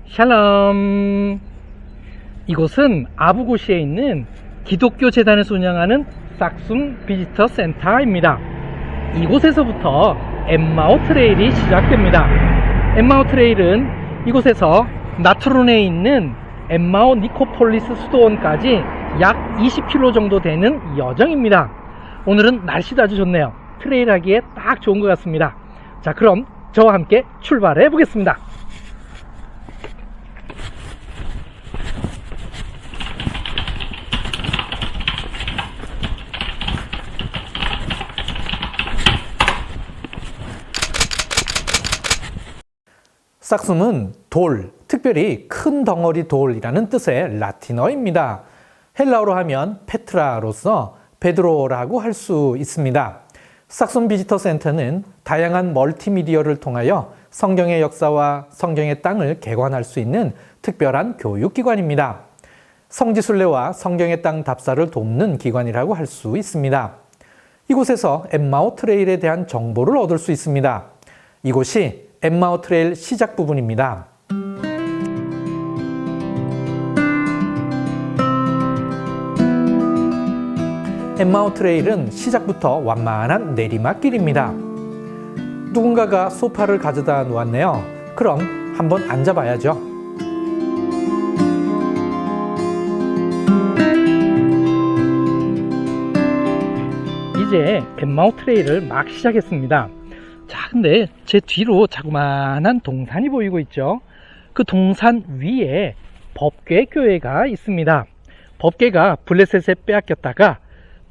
샬롬. 이곳은 아부고시에 있는 기독교 재단에서 운영하는 싹숨 비지터 센터입니다. 이곳에서부터 엠마오 트레일이 시작됩니다. 엠마오 트레일은 이곳에서 나트론에 있는 엠마오 니코폴리스 수도원까지 약 20km 정도 되는 여정입니다. 오늘은 날씨도 아주 좋네요. 트레일 하기에 딱 좋은 것 같습니다. 자, 그럼 저와 함께 출발해 보겠습니다. 싹숨은 돌, 특별히 큰 덩어리 돌이라는 뜻의 라틴어입니다. 헬라어로 하면 페트라로서 베드로라고 할 수 있습니다. 싹숨 비지터 센터는 다양한 멀티미디어를 통하여 성경의 역사와 성경의 땅을 개관할 수 있는 특별한 교육기관입니다. 성지순례와 성경의 땅 답사를 돕는 기관이라고 할 수 있습니다. 이곳에서 엠마오 트레일에 대한 정보를 얻을 수 있습니다. 이곳이 엠마오 트레일 시작 부분입니다. 엠마오 트레일은 시작부터 완만한 내리막길입니다. 누군가가 소파를 가져다 놓았네요. 그럼 한번 앉아봐야죠. 이제 엠마오 트레일을 막 시작했습니다. 자, 근데 제 뒤로 자그마한 동산이 보이고 있죠. 그 동산 위에 법궤 교회가 있습니다. 법궤가 블레셋에 빼앗겼다가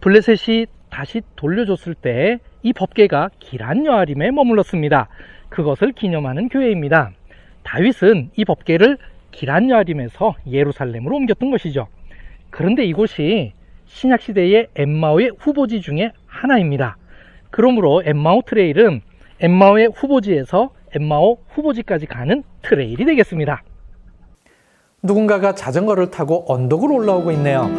블레셋이 다시 돌려줬을 때 이 법궤가 기란 여아림에 머물렀습니다. 그것을 기념하는 교회입니다. 다윗은 이 법궤를 기란 여아림에서 예루살렘으로 옮겼던 것이죠. 그런데 이곳이 신약시대의 엠마오의 후보지 중에 하나입니다. 그러므로 엠마오 트레일은 엠마오의 후보지에서 엠마오 후보지까지 가는 트레일이 되겠습니다. 누군가가 자전거를 타고 언덕을 올라오고 있네요.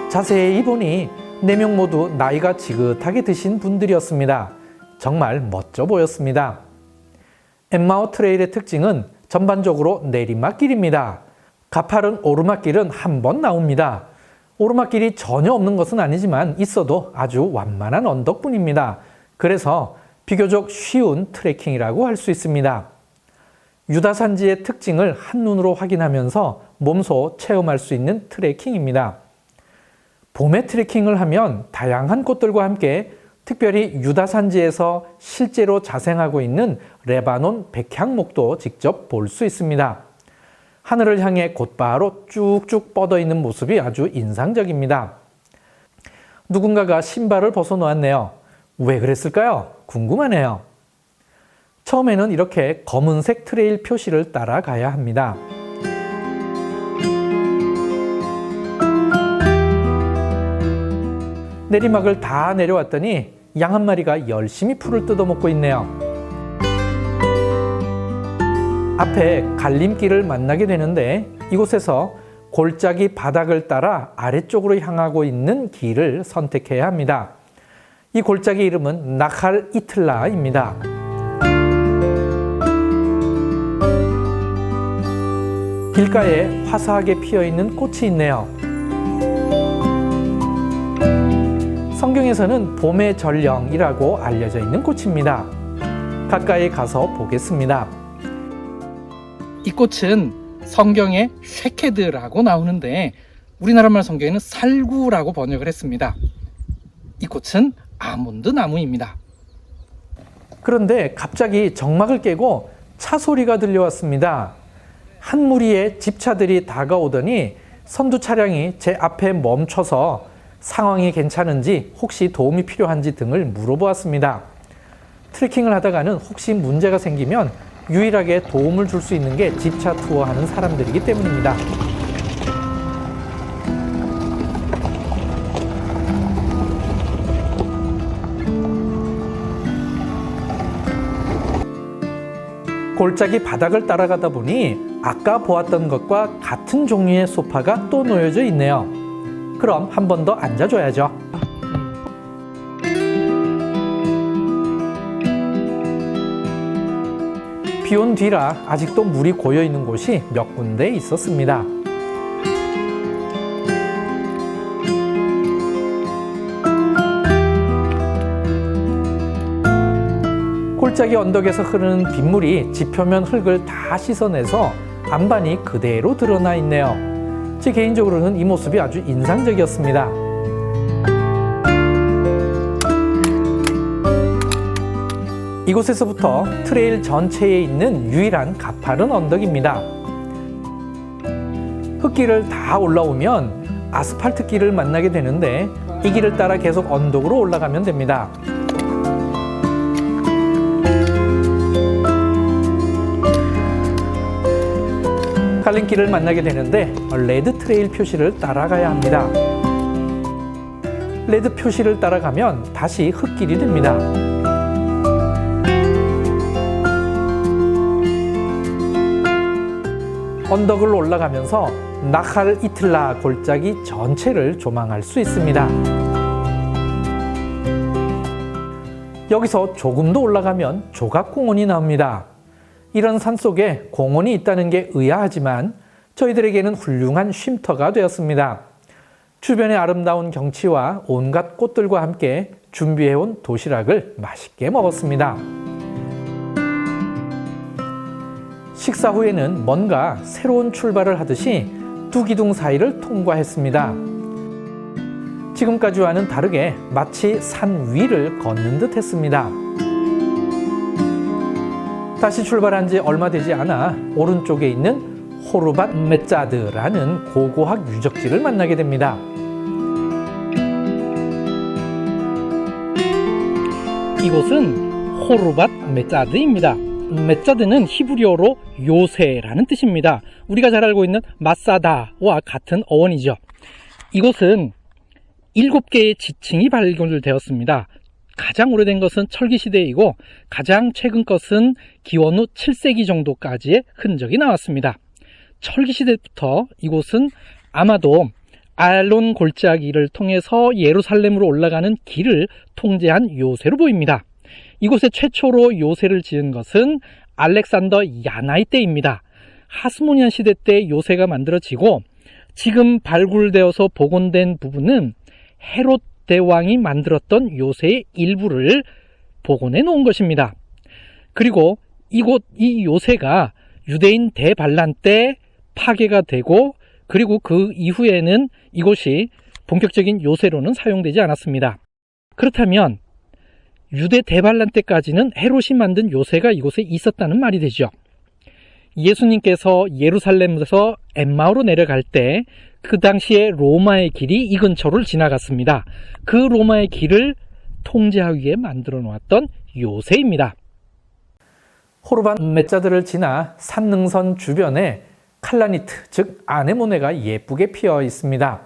자세히 보니 4명 모두 나이가 지긋하게 드신 분들이었습니다. 정말 멋져 보였습니다. 엠마오 트레일의 특징은 전반적으로 내리막길입니다. 가파른 오르막길은 한 번 나옵니다. 오르막길이 전혀 없는 것은 아니지만 있어도 아주 완만한 언덕뿐입니다. 그래서 비교적 쉬운 트레킹이라고 할 수 있습니다. 유다산지의 특징을 한눈으로 확인하면서 몸소 체험할 수 있는 트레킹입니다. 봄에 트레킹을 하면 다양한 꽃들과 함께 특별히 유다산지에서 실제로 자생하고 있는 레바논 백향목도 직접 볼 수 있습니다. 하늘을 향해 곧바로 쭉쭉 뻗어 있는 모습이 아주 인상적입니다. 누군가가 신발을 벗어 놓았네요. 왜 그랬을까요? 궁금하네요. 처음에는 이렇게 검은색 트레일 표시를 따라가야 합니다. 내리막을 다 내려왔더니 양 한 마리가 열심히 풀을 뜯어먹고 있네요. 앞에 갈림길을 만나게 되는데 이곳에서 골짜기 바닥을 따라 아래쪽으로 향하고 있는 길을 선택해야 합니다. 이 골짜기 이름은 나칼 이틀라입니다. 길가에 화사하게 피어있는 꽃이 있네요. 성경에서는 봄의 전령이라고 알려져 있는 꽃입니다. 가까이 가서 보겠습니다. 이 꽃은 성경에 쉐케드라고 나오는데 우리나라 말 성경에는 살구라고 번역을 했습니다. 이 꽃은 아몬드 나무입니다. 그런데 갑자기 정막을 깨고 차 소리가 들려왔습니다. 한 무리의 집차들이 다가오더니 선두 차량이 제 앞에 멈춰서 상황이 괜찮은지 혹시 도움이 필요한지 등을 물어보았습니다. 트레킹을 하다가는 혹시 문제가 생기면 유일하게 도움을 줄 수 있는 게 집차 투어하는 사람들이기 때문입니다. 골짜기 바닥을 따라가다 보니 아까 보았던 것과 같은 종류의 소파가 또 놓여져 있네요. 그럼 한 번 더 앉아줘야죠. 비 온 뒤라 아직도 물이 고여 있는 곳이 몇 군데 있었습니다. 골짜기 언덕에서 흐르는 빗물이 지표면 흙을 다 씻어내서 안반이 그대로 드러나 있네요. 제 개인적으로는 이 모습이 아주 인상적이었습니다. 이곳에서부터 트레일 전체에 있는 유일한 가파른 언덕입니다. 흙길을 다 올라오면 아스팔트 길을 만나게 되는데 이 길을 따라 계속 언덕으로 올라가면 됩니다. 갈림길을 만나게 되는데 레드 트레일 표시를 따라가야 합니다. 레드 표시를 따라가면 다시 흙길이 됩니다. 언덕을 올라가면서 나칼 이틀라 골짜기 전체를 조망할 수 있습니다. 여기서 조금 더 올라가면 조각공원이 나옵니다. 이런 산속에 공원이 있다는 게 의아하지만 저희들에게는 훌륭한 쉼터가 되었습니다. 주변의 아름다운 경치와 온갖 꽃들과 함께 준비해온 도시락을 맛있게 먹었습니다. 식사 후에는 뭔가 새로운 출발을 하듯이 두 기둥 사이를 통과했습니다. 지금까지와는 다르게 마치 산 위를 걷는 듯 했습니다. 다시 출발한 지 얼마 되지 않아 오른쪽에 있는 호르밧 메짜드라는 고고학 유적지를 만나게 됩니다. 이곳은 호르밧 메짜드입니다. 메짜드는 히브리어로 요새라는 뜻입니다. 우리가 잘 알고 있는 마사다와 같은 어원이죠. 이곳은 7개의 지층이 발견되었습니다. 가장 오래된 것은 철기시대이고 가장 최근 것은 기원 후 7세기 정도까지의 흔적이 나왔습니다. 철기시대부터 이곳은 아마도 알론 골짜기를 통해서 예루살렘으로 올라가는 길을 통제한 요새로 보입니다. 이곳에 최초로 요새를 지은 것은 알렉산더 야나이 때입니다. 하스모니안 시대 때 요새가 만들어지고 지금 발굴되어서 복원된 부분은 헤롯 대왕이 만들었던 요새의 일부를 복원해 놓은 것입니다. 그리고 이 요새가 유대인 대반란 때 파괴가 되고 그리고 그 이후에는 이곳이 본격적인 요새로는 사용되지 않았습니다. 그렇다면 유대 대반란 때까지는 헤롯이 만든 요새가 이곳에 있었다는 말이 되죠. 예수님께서 예루살렘에서 엠마오로 내려갈 때 그 당시에 로마의 길이 이 근처를 지나갔습니다. 그 로마의 길을 통제하기 위해 만들어 놓았던 요새입니다. 호르밧 메짜드를 지나 산능선 주변에 칼라니트, 즉 아네모네가 예쁘게 피어 있습니다.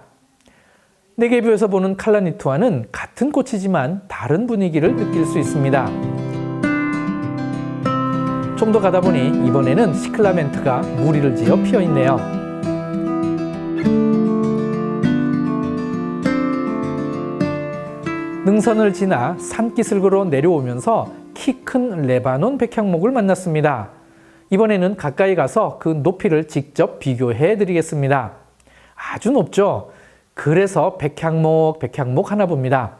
네게브에서 보는 칼라니트와는 같은 꽃이지만 다른 분위기를 느낄 수 있습니다. 좀 더 가다 보니 이번에는 시클라멘트가 무리를 지어 피어 있네요. 능선을 지나 산기슭으로 내려오면서 키 큰 레바논 백향목을 만났습니다. 이번에는 가까이 가서 그 높이를 직접 비교해 드리겠습니다. 아주 높죠? 그래서 백향목 하나 봅니다.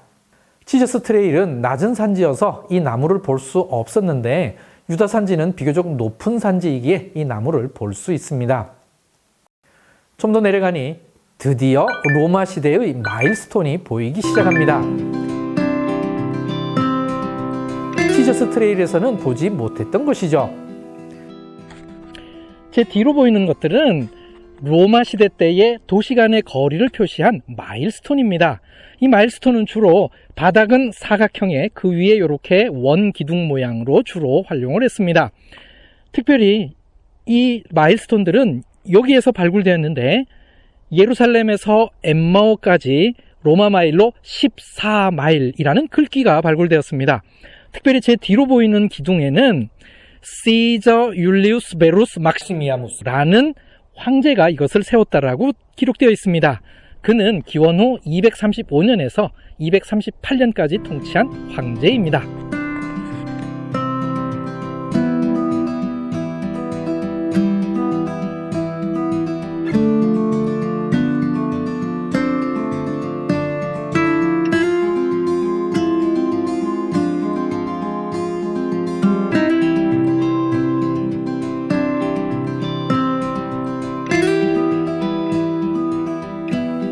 지저스 트레일은 낮은 산지여서 이 나무를 볼 수 없었는데 유다 산지는 비교적 높은 산지이기에 이 나무를 볼 수 있습니다. 좀 더 내려가니 드디어 로마 시대의 마일스톤이 보이기 시작합니다. 지저스 트레일에서는 보지 못했던 것이죠. 제 뒤로 보이는 것들은 로마 시대 때의 도시 간의 거리를 표시한 마일스톤입니다. 이 마일스톤은 주로 바닥은 사각형에 그 위에 이렇게 원 기둥 모양으로 주로 활용을 했습니다. 특별히 이 마일스톤들은 여기에서 발굴되었는데 예루살렘에서 엠마오까지 로마 마일로 14마일이라는 글귀가 발굴되었습니다. 특별히 제 뒤로 보이는 기둥에는 시저 율리우스 베루스 막시미아누스라는 황제가 이것을 세웠다라고 기록되어 있습니다. 그는 기원 후 235년에서 238년까지 통치한 황제입니다.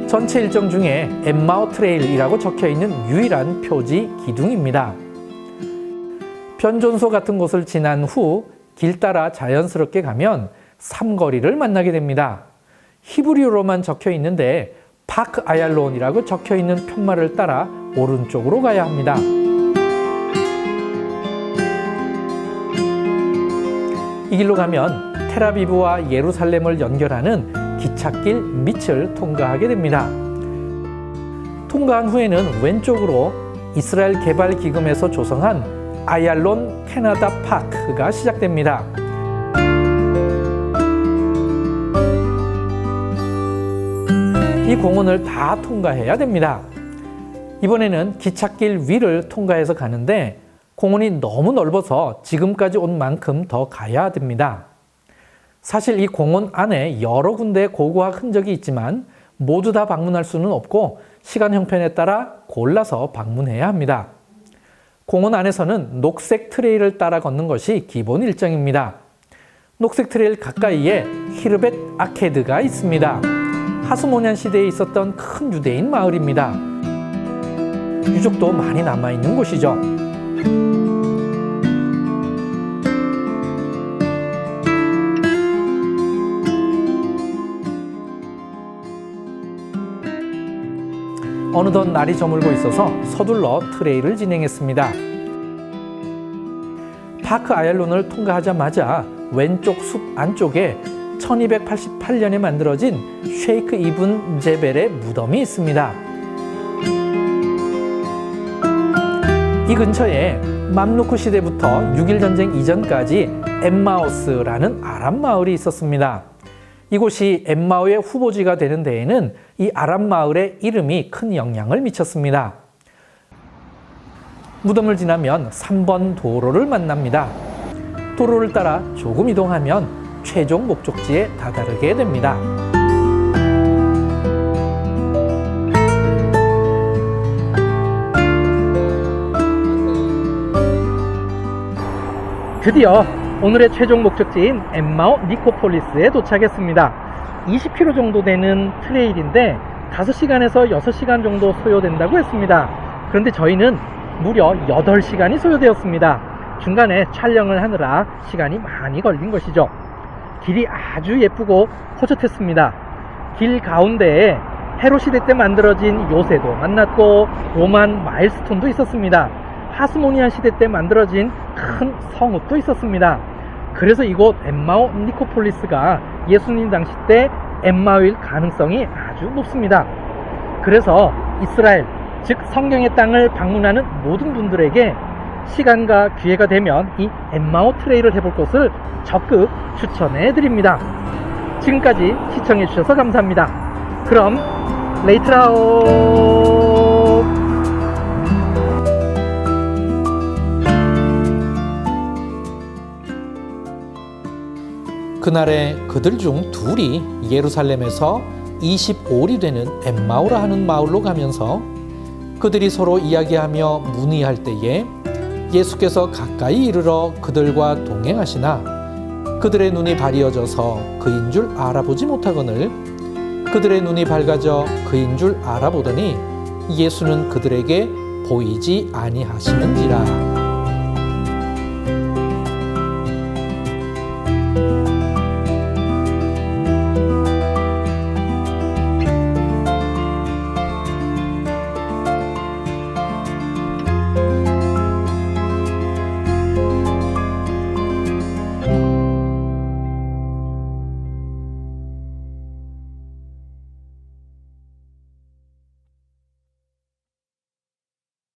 전체 일정 중에 엠마오 트레일이라고 적혀 있는 유일한 표지 기둥입니다. 변전소 같은 곳을 지난 후 길 따라 자연스럽게 가면 삼거리를 만나게 됩니다. 히브리어로만 적혀 있는데 파크 아얄론이라고 적혀 있는 편말을 따라 오른쪽으로 가야 합니다. 이 길로 가면 텔아비브와 예루살렘을 연결하는 기찻길 밑을 통과하게 됩니다. 통과한 후에는 왼쪽으로 이스라엘 개발 기금에서 조성한 아얄론 캐나다 파크가 시작됩니다. 이 공원을 다 통과해야 됩니다. 이번에는 기찻길 위를 통과해서 가는데 공원이 너무 넓어서 지금까지 온 만큼 더 가야 됩니다. 사실 이 공원 안에 여러 군데 고고학 흔적이 있지만 모두 다 방문할 수는 없고 시간 형편에 따라 골라서 방문해야 합니다. 공원 안에서는 녹색 트레일을 따라 걷는 것이 기본 일정입니다. 녹색 트레일 가까이에 히르벳 아케드가 있습니다. 하스모니안 시대에 있었던 큰 유대인 마을입니다. 유적도 많이 남아있는 곳이죠. 어느덧 날이 저물고 있어서 서둘러 트레일을 진행했습니다. 파크 아얄론을 통과하자마자 왼쪽 숲 안쪽에 1288년에 만들어진 쉐이크 이븐 제벨의 무덤이 있습니다. 이 근처에 맘루크 시대부터 6.1 전쟁 이전까지 엠마오스라는 아람 마을이 있었습니다. 이곳이 엠마오의 후보지가 되는 데에는 이 아람 마을의 이름이 큰 영향을 미쳤습니다. 무덤을 지나면 3번 도로를 만납니다. 도로를 따라 조금 이동하면 최종 목적지에 다다르게 됩니다. 드디어 오늘의 최종 목적지인 엠마오 니코폴리스에 도착했습니다. 20km 정도 되는 트레일인데 5시간에서 6시간 정도 소요된다고 했습니다. 그런데 저희는 무려 8시간이 소요되었습니다. 중간에 촬영을 하느라 시간이 많이 걸린 것이죠. 길이 아주 예쁘고 호젓했습니다. 길 가운데에 헤롯 시대 때 만들어진 요새도 만났고 로만 마일스톤도 있었습니다. 하스모니안 시대 때 만들어진 큰 성읍도 있었습니다. 그래서 이곳 엠마오 니코폴리스가 예수님 당시 때 엠마오일 가능성이 아주 높습니다. 그래서 이스라엘, 즉 성경의 땅을 방문하는 모든 분들에게 시간과 기회가 되면 이 엠마오 트레일을 해볼 것을 적극 추천해 드립니다. 지금까지 시청해 주셔서 감사합니다. 그럼 레이트라오. 그날에 그들 중 둘이 예루살렘에서 25리 되는 엠마오라 하는 마을로 가면서 그들이 서로 이야기하며 문의할 때에 예수께서 가까이 이르러 그들과 동행하시나 그들의 눈이 발이어져서 그인 줄 알아보지 못하거늘 그들의 눈이 밝아져 그인 줄 알아보더니 예수는 그들에게 보이지 아니하시는지라.